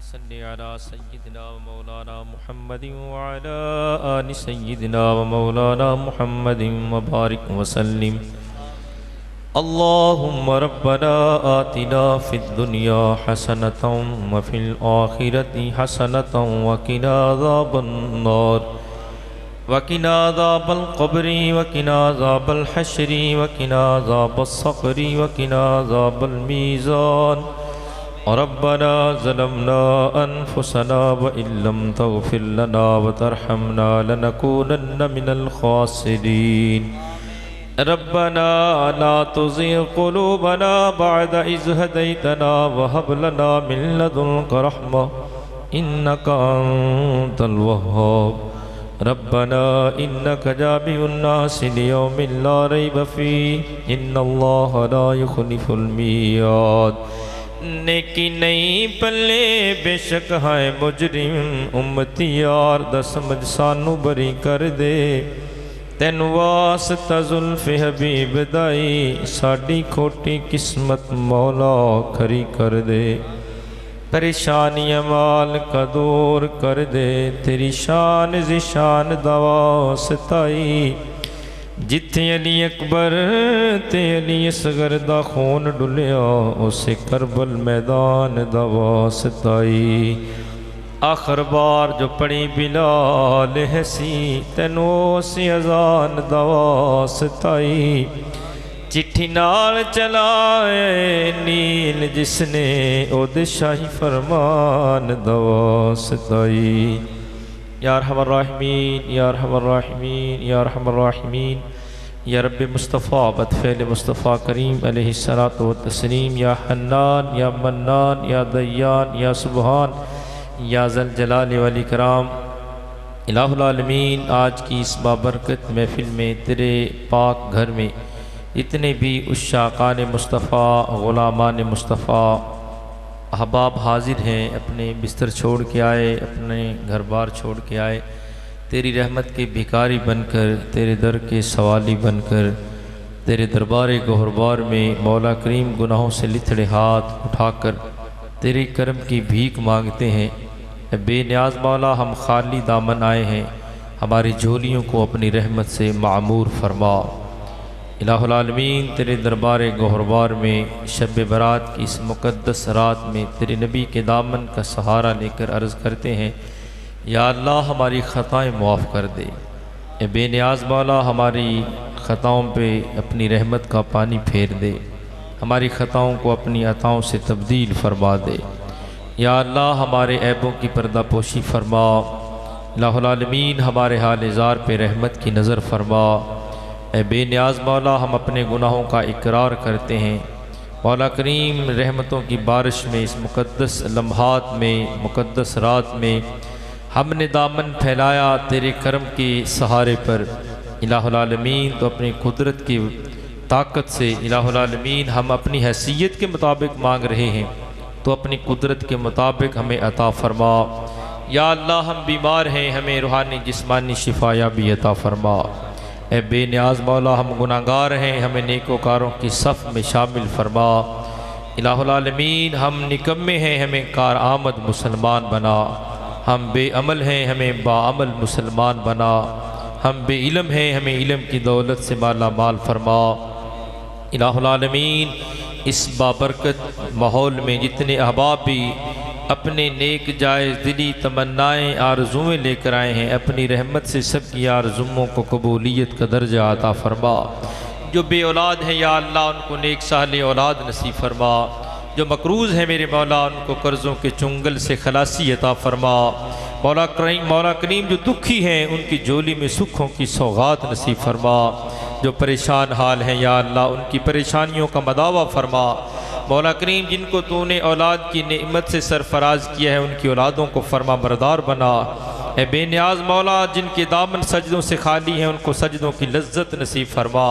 صل على سيدنا ومولانا محمد وعلى آل سيدنا ومولانا محمد وبارك وسلم. اللهم ربنا آتنا في الدنيا حسنة وفي الآخرة حسنة وقنا عذاب النار وقنا عذاب القبر وقنا عذاب الحشر وقنا عذاب الصقر وقنا عذاب الميزان. ربنا ظلمنا أنفسنا وإن لم تغفر لنا وترحمنا لنكونن من الخاسرين. ربنا لا تزغ قلوبنا بعد إذ هديتنا وهب لنا من لدنك رحمة إنك أنت الوهاب. ربنا إنك جامع الناس ليوم لا ريب فيه إن الله لا يخلف الميعاد. نیکی نہیں پلے بے شک ہے مجرم امتی یار دا سمجھ سانو بری کر دے. تین واسطہ زلف حبیب دائی ساڑی کھوٹی قسمت مولا کھری کر دے. پریشانی مال کا دور کر دے تیری شان ذیشان دوا ستائی. جتھے علی اکبر تے علی اصغر دا خون ڈلیا اسے کربل میدان دا واسطائی. آخر بار جو پڑی بلال حسی تینوں سے اذان دا واسطائی. چٹھی نال چلائے نیل جس نے اود شاہی فرمان دا واسطائی. یا ارحم الراحمین یا ارحم الراحمین یا ارحم الراحمین یا رب مصطفیٰ بدفعل مصطفیٰ کریم علیہ الصلاۃ والتسلیم. یا حنان یا منان یا دیان یا سبحان یا ذل جلال والاکرام. الہ العالمین آج کی اس بابرکت محفل میں تیرے پاک گھر میں اتنے بھی عشاقان مصطفیٰ غلامان مصطفیٰ احباب حاضر ہیں، اپنے بستر چھوڑ کے آئے، اپنے گھر بار چھوڑ کے آئے، تیری رحمت کے بھکاری بن کر، تیرے در کے سوالی بن کر، تیرے دربار گہربار میں مولا کریم گناہوں سے لتھڑے ہاتھ اٹھا کر تیرے کرم کی بھیک مانگتے ہیں. اے بے نیاز مولا ہم خالی دامن آئے ہیں، ہماری جھولیوں کو اپنی رحمت سے معمور فرما. الہ العالمین تیرے دربار گہربار میں شب برات کی اس مقدس رات میں تیرے نبی کے دامن کا سہارا لے کر عرض کرتے ہیں یا اللہ ہماری خطائیں معاف کر دے. اے بے نیاز مولا ہماری خطاؤں پہ اپنی رحمت کا پانی پھیر دے، ہماری خطاؤں کو اپنی عطاؤں سے تبدیل فرما دے. یا اللہ ہمارے عیبوں کی پردہ پوشی فرما. الہ العالمین ہمارے حال زار پہ رحمت کی نظر فرما. اے بے نیاز مولا ہم اپنے گناہوں کا اقرار کرتے ہیں. مولا کریم رحمتوں کی بارش میں اس مقدس لمحات میں مقدس رات میں ہم نے دامن پھیلایا تیرے کرم کے سہارے پر. الہ العالمین تو اپنی قدرت کی طاقت سے الہ العالمین ہم اپنی حیثیت کے مطابق مانگ رہے ہیں، تو اپنی قدرت کے مطابق ہمیں عطا فرما. یا اللہ ہم بیمار ہیں، ہمیں روحانی جسمانی شفا یابی عطا فرما. اے بے نیاز مولا ہم گناہگار ہیں، ہمیں نیکوکاروں کی صف میں شامل فرما. الہ العالمین ہم نکمے ہیں، ہمیں کارآمد مسلمان بنا. ہم بے عمل ہیں، ہمیں باعمل مسلمان بنا. ہم بے علم ہیں، ہمیں علم کی دولت سے مالا مال فرما. الہ العالمین اس بابرکت ماحول میں جتنے احباب بھی اپنے نیک جائز دلی تمنائیں آرزویں لے کر آئے ہیں، اپنی رحمت سے سب کی آرزوؤں کو قبولیت کا درجہ عطا فرما. جو بے اولاد ہیں یا اللہ ان کو نیک صالح اولاد نصیب فرما. جو مقروض ہیں میرے مولا ان کو قرضوں کے چنگل سے خلاصی عطا فرما. مولا کریم جو دکھی ہیں ان کی جولی میں سکھوں کی سوغات نصیب فرما. جو پریشان حال ہیں یا اللہ ان کی پریشانیوں کا مداوع فرما. مولا کریم جن کو تو نے اولاد کی نعمت سے سرفراز کیا ہے ان کی اولادوں کو فرما بردار بنا. اے بے نیاز مولا جن کے دامن سجدوں سے خالی ہیں ان کو سجدوں کی لذت نصیب فرما.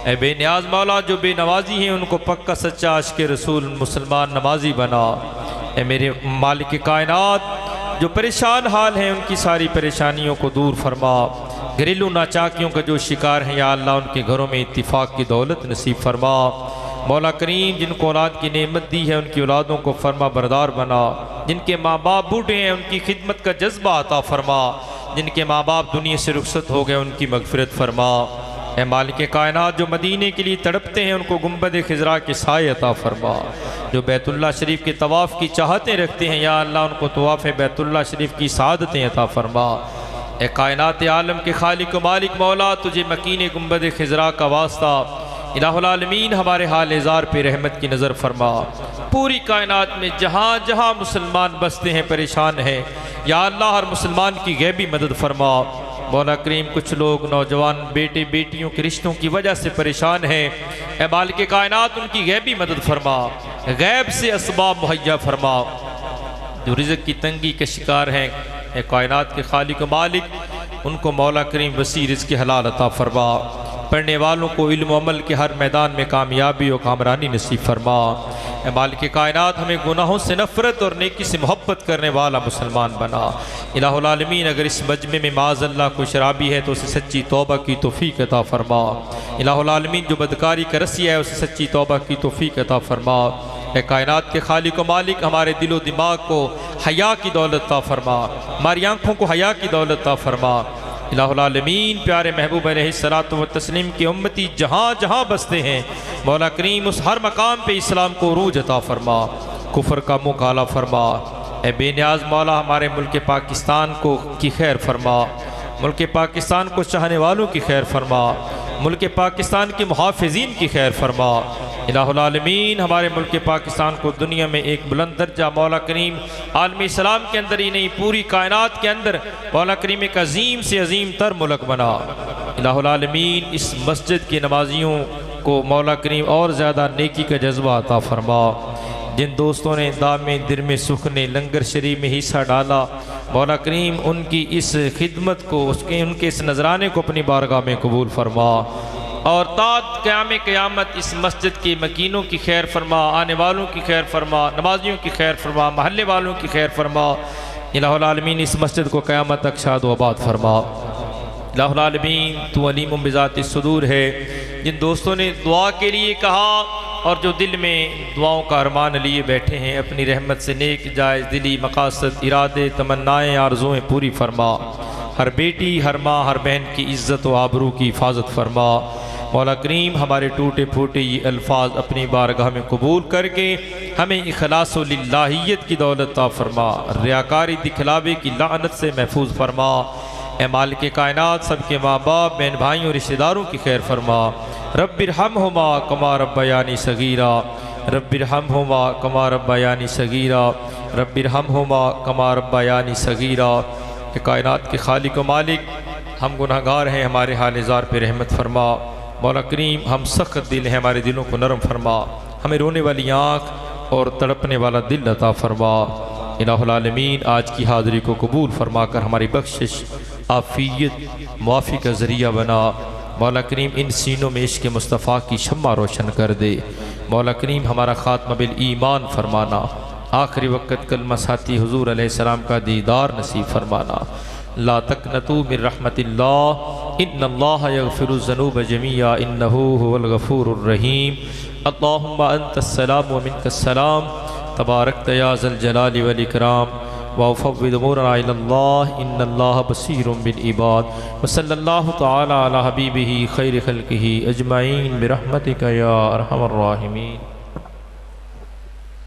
اے بے نیاز مولا جو بے نوازی ہیں ان کو پکا سچا عاشق رسول مسلمان نمازی بنا. اے میرے مالک کائنات جو پریشان حال ہیں ان کی ساری پریشانیوں کو دور فرما. گھریلو ناچاکیوں کا جو شکار ہیں یا اللہ ان کے گھروں میں اتفاق کی دولت نصیب فرما. مولا کریم جن کو اولاد کی نعمت دی ہے ان کی اولادوں کو فرما بردار بنا. جن کے ماں باپ بوڑھے ہیں ان کی خدمت کا جذبہ عطا فرما، جن کے ماں باپ دنیا سے رخصت ہو گئے ان کی مغفرت فرما۔ اے مالک کائنات، جو مدینے کے لیے تڑپتے ہیں ان کو گنبد خضرا کے سائے عطا فرما، جو بیت اللہ شریف کے طواف کی چاہتیں رکھتے ہیں یا اللہ ان کو طواف بیت اللہ شریف کی سعادتیں عطا فرما۔ اے کائنات عالم کے خالق و مالک مولا، تجھے مکین گنبد خضرا کا واسطہ، الہ العالمین ہمارے حال ازار پہ رحمت کی نظر فرما۔ پوری کائنات میں جہاں جہاں مسلمان بستے ہیں پریشان ہیں، یا اللہ ہر مسلمان کی غیبی مدد فرما۔ مولا کریم کچھ لوگ نوجوان بیٹے بیٹیوں کے رشتوں کی وجہ سے پریشان ہیں، اے مالک کائنات ان کی غیبی مدد فرما، غیب سے اسباب مہیا فرما۔ جو رزق کی تنگی کے شکار ہیں، اے کائنات کے خالق و مالک ان کو مولا کریم وسیع رزق حلال عطا فرما۔ پڑھنے والوں کو علم و عمل کے ہر میدان میں کامیابی و کامرانی نصیب فرما۔ اے مالک کائنات ہمیں گناہوں سے نفرت اور نیکی سے محبت کرنے والا مسلمان بنا۔ الہ العالمین اگر اس مجمع میں معاذ اللہ کوئی شرابی ہے تو اسے سچی توبہ کی توفیق عطا فرما۔ الہ العالمین جو بدکاری کا رسی ہے اسے سچی توبہ کی توفیق عطا فرما۔ اے کائنات کے خالق و مالک ہمارے دل و دماغ کو حیا کی دولت عطا فرما، ہماری آنکھوں کو حیا کی دولت عطا فرما۔ الہ العالمین پیارے محبوب علیہ الصلوۃ والتسلیم کی امتی جہاں جہاں بستے ہیں، مولا کریم اس ہر مقام پہ اسلام کو عروج عطا فرما، کفر کا منہ کالا فرما۔ اے بے نیاز مولا ہمارے ملک پاکستان کی خیر فرما، ملک پاکستان کو چاہنے والوں کی خیر فرما، ملک پاکستان کے محافظین کی خیر فرما۔ الہ العالمین ہمارے ملک پاکستان کو دنیا میں ایک بلند درجہ مولا کریم عالم اسلام کے اندر ہی نہیں پوری کائنات کے اندر مولا کریم ایک عظیم سے عظیم تر ملک بنا۔ الہ العالمین اس مسجد کے نمازیوں کو مولا کریم اور زیادہ نیکی کا جذبہ عطا فرما۔ جن دوستوں نے دام درم سکھ نے لنگر شریف میں حصہ ڈالا، مولا کریم ان کی اس خدمت کو ان کے اس نذرانے کو اپنی بارگاہ میں قبول فرما، اور تا قیام قیامت اس مسجد کے مکینوں کی خیر فرما، آنے والوں کی خیر فرما، نمازیوں کی خیر فرما، محلے والوں کی خیر فرما۔ الہ العالمین اس مسجد کو قیامت تک شاد و آباد فرما۔ الہ العالمین تو علیم بذات الصدور ہے۔ جن دوستوں نے دعا کے لیے کہا اور جو دل میں دعاؤں کا ارمان لیے بیٹھے ہیں، اپنی رحمت سے نیک جائز دلی مقاصد ارادے تمنائیں آرزویں پوری فرما۔ ہر بیٹی ہر ماں ہر بہن کی عزت و آبرو کی حفاظت فرما۔ مولا کریم ہمارے ٹوٹے پھوٹے یہ الفاظ اپنی بارگاہ میں قبول کر کے ہمیں اخلاص و للہیت کی دولت عطا فرما، ریاکاری دکھلاوے کی لعنت سے محفوظ فرما۔ اے مالک کائنات سب کے ماں باپ بہن بھائیوں رشتہ داروں کی خیر فرما۔ رب ارحمہما کما ربیانی صغیرا، رب ارحمہما کما ربیانی صغیرا، رب ارحمہما کما ربیانی صغیرا۔ کہ کائنات کے خالق و مالک ہم گناہ گار ہیں، ہمارے حال زار پہ رحمت فرما۔ مولا کریم ہم سخت دل ہیں، ہمارے دلوں کو نرم فرما، ہمیں رونے والی آنکھ اور تڑپنے والا دل عطا فرما۔ الہ العالمین آج کی حاضری کو قبول فرما کر ہماری بخشش عافیت معافی کا ذریعہ بنا۔ مولا کریم ان سینوں میں عشق مصطفیٰ کی شمع روشن کر دے۔ مولا کریم ہمارا خاتمہ بالایمان فرمانا، آخری وقت کلمہ ساتھی حضور علیہ السلام کا دیدار نصیب فرمانا۔ لا تقنطوا من رحمت اللہ ان اللہ یغفر الذنوب جميعا انہ هو الغفور الرحیم۔ اللہم انت السلام ومنک السلام، تبارکت یا ذا الجلال والاکرام، وافوض امورنا الی اللہ ان اللہ بصیر بالعباد۔ وصلی اللہ تعالی علی حبیبہ خیر خلقہ اجمعین برحمتک یا ارحم الراحمین۔